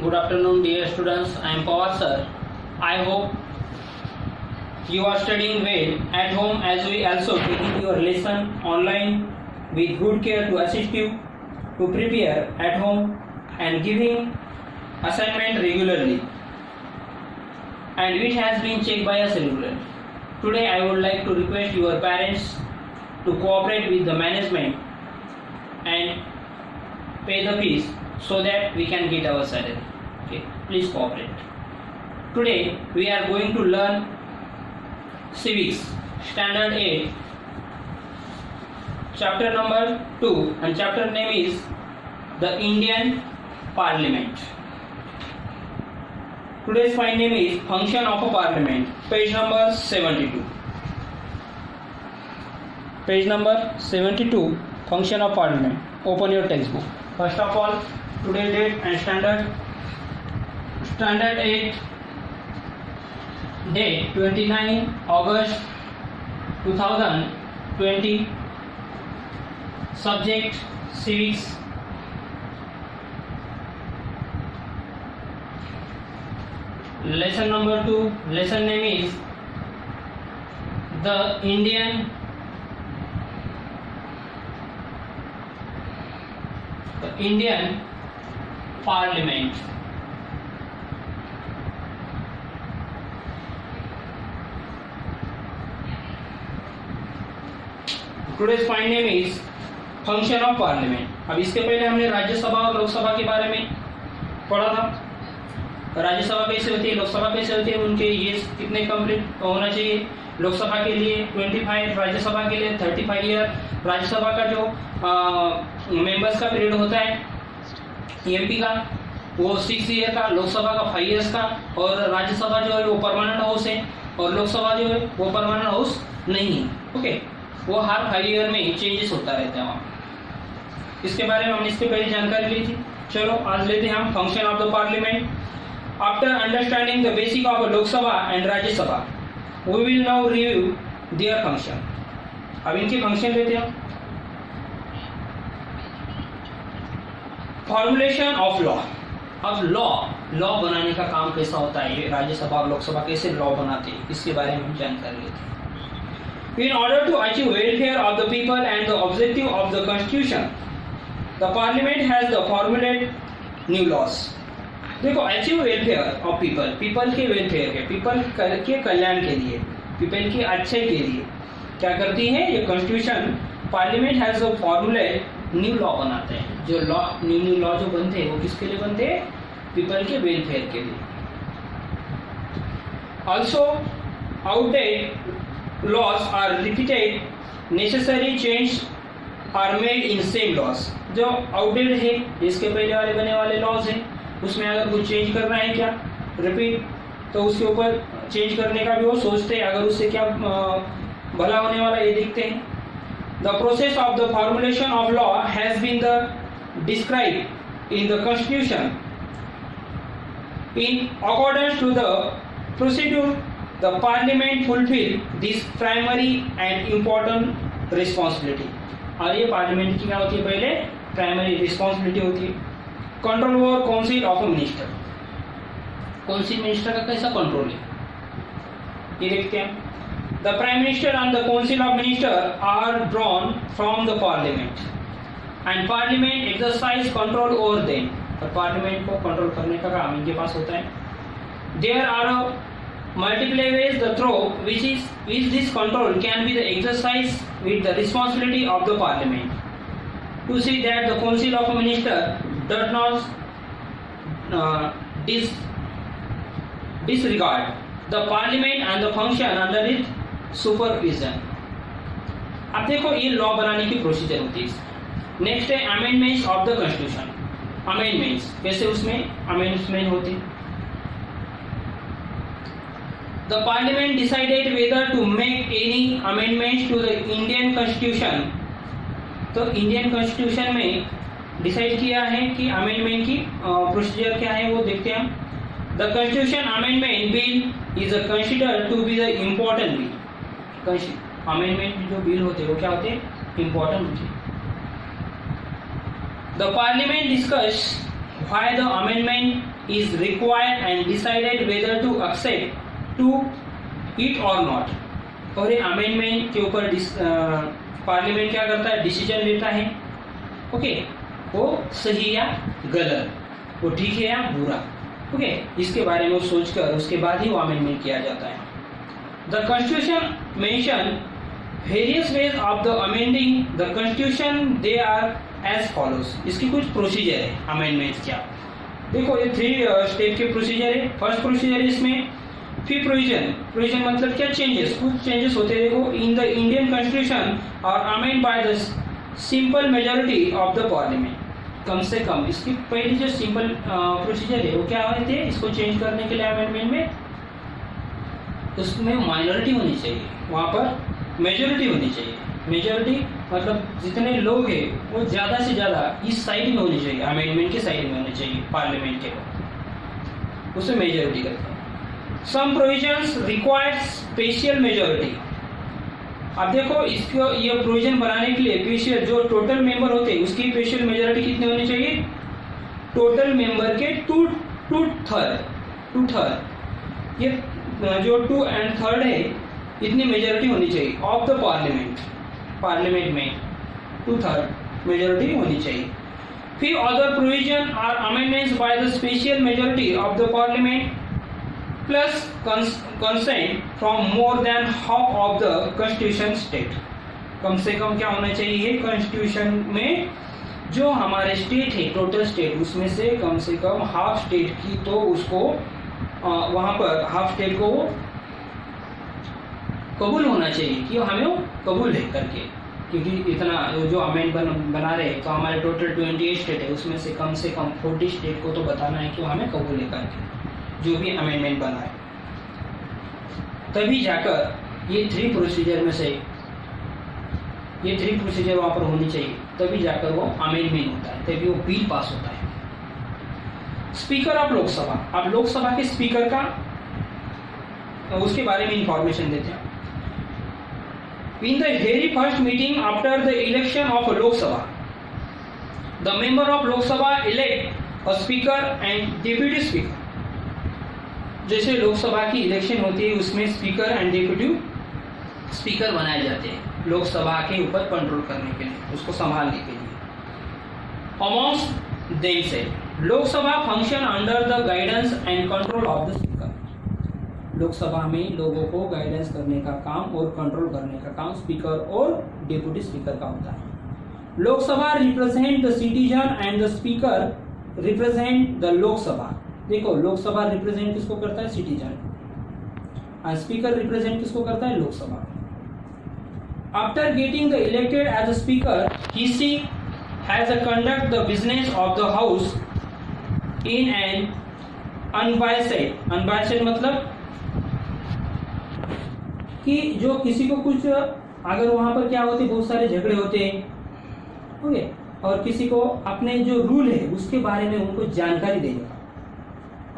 Good afternoon, dear students. I am Pawar sir. I hope you are studying well at home, as we also taking your lesson online with good care to assist you to prepare at home and giving assignment regularly, and which has been checked by us regularly. Today I would like to request your parents to cooperate with the management and pay the fees so that we can get our salary. Okay, please cooperate. Today we are going to learn civics standard 8, chapter number 2, and chapter name is the Indian Parliament. Today's file name is function of a parliament, page number 72. Page number 72, function of parliament. Open your textbook. First of all, today's date and standard 8, date 29 August 2020, subject civics. Lesson number 2, lesson name is the Indian Parliament. Today's file name is function of parliament. अब इसके पहले हमने राज्यसभा और लोकसभा के बारे में पढ़ा था। राज्यसभा कैसे होती है, लोकसभा कैसे होती है, उनके ये कितने कंप्लीट होना चाहिए। लोकसभा के लिए 25, राज्यसभा के लिए 35 ईयर। राज्यसभा का जो मेंबर्स का पीरियड होता है एमपी का वो 6 ईयर का, लोकसभा का 5 ईयर्स का, और राज्यसभा जो है वो परमानेंट हाउस है और लोकसभा जो है वो परमानेंट हाउस नहीं है। ओके, वो हर 5 ईयर में चेंजेस होता रहता है वहाँ। इसके बारे में हमने इसके पहले जानकारी ली थी। चलो आज लेते हैं हम function of the parliament. After understanding the basic of Lok Sabha and Rajya Sabha, we will now review there function. अब इनके फंक्शन लेते हैं। Formulation of law. अब लॉ बनाने का काम कैसा होता है, ये राज्यसभा और लोकसभा कैसे लॉ बनाते हैं, इसके बारे में हम जानकारी लेते हैं। In order to achieve welfare of the people and the objective of the constitution, the parliament has the formulate new laws. देखो, अचीव वेलफेयर ऑफ पीपल के वेलफेयर के, पीपल के कल्याण के लिए, पीपल के अच्छे के लिए क्या करती है ये constitution, parliament has a formulate new law बनाते हैं। जो लॉ न्यू लॉ जो बनते हैं वो किसके लिए बनते हैं, पीपल के वेलफेयर के लिए। Also outdated laws are repeated, necessary change are made in same laws. जो आउटडेटेड है, इसके पहले वाले बने वाले लॉज हैं, उसमें अगर कुछ चेंज करना है क्या रिपीट, तो उसके ऊपर चेंज करने का भी वो सोचते हैं, अगर उससे क्या भला होने वाला ये देखते हैं। The process of the formulation of law has been the describe in the constitution in accordance to the procedure. The parliament fulfill this primary and important responsibility. और ये पार्लियामेंट की क्या होती है, पहले प्राइमरी रिस्पॉन्सिबिलिटी होती है। Control over council of minister. Council minister का कैसा कंट्रोल है ये देखते हैं। The prime minister and the council of minister are drawn from the parliament and parliament exercise control over them. और पार्लियामेंट को कंट्रोल करने का काम इनके पास होता है। There are multiple ways the through which this control can be the exercise with the responsibility of the parliament to see that the council of a minister does not disregard the parliament and the function under its supervision. अब देखो ये law बनाने की procedure होती है। Next है amendments of the constitution. Amendments कैसे, उसमें अमेंडमेंट होती है। The Parliament decided whether to make any amendments to the Indian Constitution. तो इंडियन कॉन्स्टिट्यूशन में डिसाइड किया है कि अमेंडमेंट की प्रोसीजर क्या है वो देखते हैं हम। The constitution amendment bill is considered to be the important bill. Amendment जो बिल होते हैं वो क्या होते हैं, इम्पोर्टेंट होते हैं। The Parliament discussed why the amendment is required and decided whether to accept to it or not। और ये अमेंडमेंट के ऊपर पार्लियामेंट क्या करता है, डिसीजन लेता है, ओके, वो सही या गलत, वो ठीक है या बुरा, ओके, इसके बारे में वो सोचकर उसके बाद ही वो अमेंडमेंट किया जाता है। The constitution mention various ways of the amending the constitution, they are as follows. इसकी कुछ प्रोसीजर है अमेंडमेंट क्या, देखो ये 3 स्टेप के प्रोसीजर है। फर्स्ट प्रोसीजर इसमें फिर प्रोविजन मतलब क्या, चेंजेस, कुछ चेंजेस होते हैं। देखो, इन द इंडियन कॉन्स्टिट्यूशन और amend by the simple majority of the parliament, कम से कम इसकी पहली जो सिंपल प्रोसीजर है वो क्या होते हैं, इसको चेंज करने के लिए अमेंडमेंट में उसमें माइनॉरिटी होनी चाहिए, वहाँ पर मेजॉरिटी होनी चाहिए। मेजॉरिटी मतलब जितने लोग हैं वो ज़्यादा से ज़्यादा इस साइड में होनी चाहिए, अमेंडमेंट के साइड में होनी चाहिए पार्लियामेंट के, उसे मेजॉरिटी करते हैं। सम प्रोविजंस रिक्वायर्ड स्पेशल मेजॉरिटी। अब देखो, इसको ये प्रोविजन बनाने के लिए स्पेशल जो टोटल मेंबर होते हैं उसकी स्पेशल मेजॉरिटी कितनी होनी चाहिए, टोटल मेंबर के टू थर्ड, ये जो 2 और 3 है इतनी मेजॉरिटी होनी चाहिए ऑफ द पार्लियामेंट में 2/3 मेजॉरिटी होनी चाहिए। फिर other provision are amendments by the special majority of the parliament plus consent from more than half of the constitution state. कम से कम क्या होना चाहिए, कॉन्स्टिट्यूशन में जो हमारे स्टेट है, टोटल स्टेट, उसमें से कम हाफ स्टेट की, तो उसको वहाँ पर हाफ स्टेट को कबूल होना चाहिए कि हमें कबूल है करके, क्योंकि इतना जो अमेंडमेंट बना रहे तो हमारे टोटल 28 स्टेट है, उसमें से कम 40 स्टेट को तो बताना है कि हमें कबूल है करके जो भी अमेंडमेंट बना है। तभी जाकर ये 3 प्रोसीजर में से ये 3 प्रोसीजर वहाँ पर होनी चाहिए, तभी जाकर वो अमेंडमेंट होता है, तभी वो बिल पास होता है। स्पीकर ऑफ लोकसभा, अब लोकसभा के स्पीकर का उसके बारे में इंफॉर्मेशन देते हैं। In the very first meeting after the election of Lok Sabha, the member of Lok Sabha elect a speaker and deputy speaker। जैसे लोकसभा की इलेक्शन होती है उसमें स्पीकर एंड डेप्यूटी स्पीकर बनाए जाते हैं लोकसभा के ऊपर कंट्रोल करने के लिए, उसको संभालने के लिए। Amongst themselves, Lok Sabha function under the guidance and control of the speaker. Lok Sabha में लोगों को गाइडेंस करने का काम और कंट्रोल करने का काम स्पीकर और डेप्यूटी स्पीकर का होता है। Lok Sabha represent the citizen and the speaker represent the Lok Sabha. देखो, लोकसभा रिप्रेजेंट किसको करता है, सिटीजन, और स्पीकर रिप्रेजेंट किसको करता है, Lok Sabha. After getting the elected as a speaker, he has to conduct the business of the house in an unbiased मतलब कि जो किसी को कुछ, अगर वहां पर क्या होते, बहुत सारे झगड़े होते हैं, ओके, और किसी को अपने जो रूल है उसके बारे में उनको जानकारी देगा।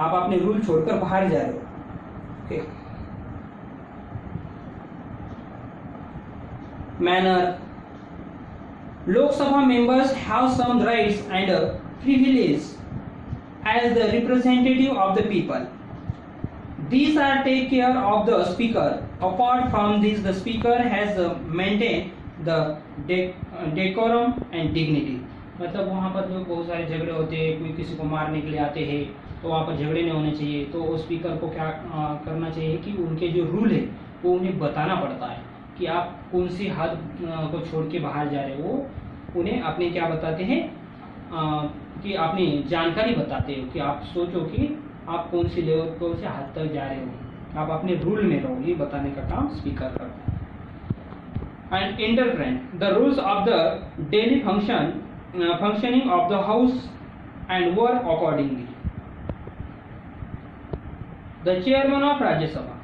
आप अपने रूल छोड़कर बाहर जा रहे हो, okay. Manner, Lok Sabha members have some rights and privilege as the representative of the people. These are take care of the speaker. Apart from this, the speaker has maintained the decorum and dignity। मतलब वहाँ पर जो बहुत सारे झगड़े होते हैं, कोई किसी को मारने के लिए आते हैं, तो वहाँ पर झगड़े नहीं होने चाहिए। तो उस स्पीकर को क्या करना चाहिए कि उनके जो रूल है वो उन्हें बताना पड़ता है कि आप कौन सी हद को छोड़ के बाहर जा रहे हो। वो उन्हें अपने क्या बताते हैं कि अपनी जानकारी बताते हो कि आप सोचो कि आप कौन सी लेवल, कौन से हद तक जा रहे हो, आप अपने रूल में रहो, ये बताने का काम स्पीकर करता है। And interpret the rules of the daily functioning of the house and work accordingly. The chairman of Rajya Sabha,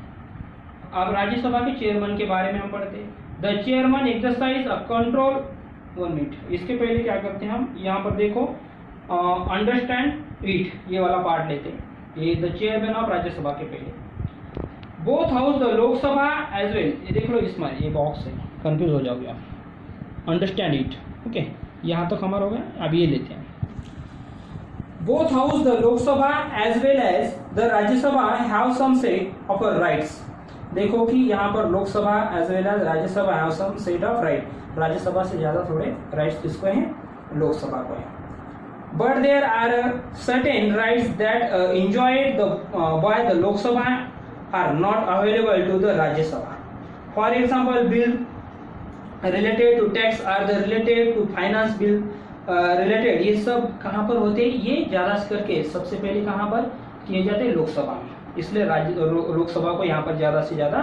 अब राज्यसभा के चेयरमैन के बारे में हम पढ़ते हैं। The chairman exercise a control, 1 minute, इसके पहले क्या करते हैं हम, यहाँ पर देखो अंडरस्टैंड इट, ये वाला पार्ट लेते हैं, ये द चेयरमैन ऑफ राज्यसभा के पहले। Both house the Lok Sabha as well, ये देख लो, इसमें ये बॉक्स है, कंफ्यूज हो जाओगे आप। अंडरस्टैंड इट, ओके, यहाँ तक हमारा हो गया। अब ये लेते हैं, both house, the Lok Sabha as well as the Rajya Sabha have some set of rights. देखो कि यहाँ पर लोकसभा as well as राज्य सभा have some set of right. राज्य सभा से ज्यादा थोड़े rights किसको हैं, लोकसभा को हैं. But there are certain rights that enjoyed by the Lok Sabha are not available to the Rajya Sabha. For example, bill related to tax or the related to finance bill related, ये सब कहाँ पर होते हैं, ये ज्यादा करके सबसे पहले कहाँ पर किए जाते हैं, लोकसभा में. इसलिए राज्य लोकसभा को यहाँ पर ज्यादा से ज्यादा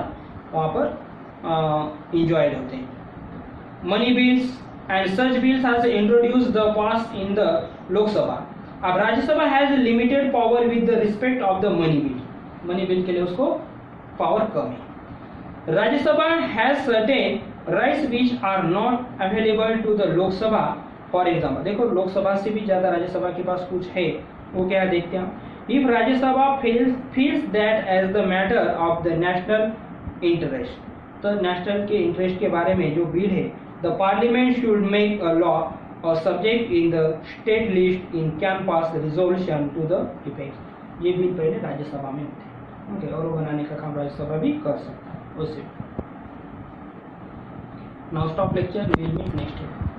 वहाँ पर इंजॉयड होते हैं. Money bills and such bills has introduced the past in the Lok Sabha. अब Rajya Sabha has limited power with the respect of the money bill. Money bill के लिए उसको पावर कम है. Rajya Sabha has certain rights which are not available to the Lok Sabha. For example, देखो लोकसभा से भी ज्यादा राज्यसभा के पास कुछ है, वो क्या देखते हैं. If Rajya Sabha feels that as the matter of the national interest, तो नेशनल के इंटरेस्ट के बारे में जो बिल है, the parliament should make a law or subject in the state list in can pass resolution to the effect. ये bill पहले राज्यसभा में होते हैं. ओके, और वो बनाने का काम राज्यसभा भी कर सकता है उससे. Now stop lecture, we will meet next.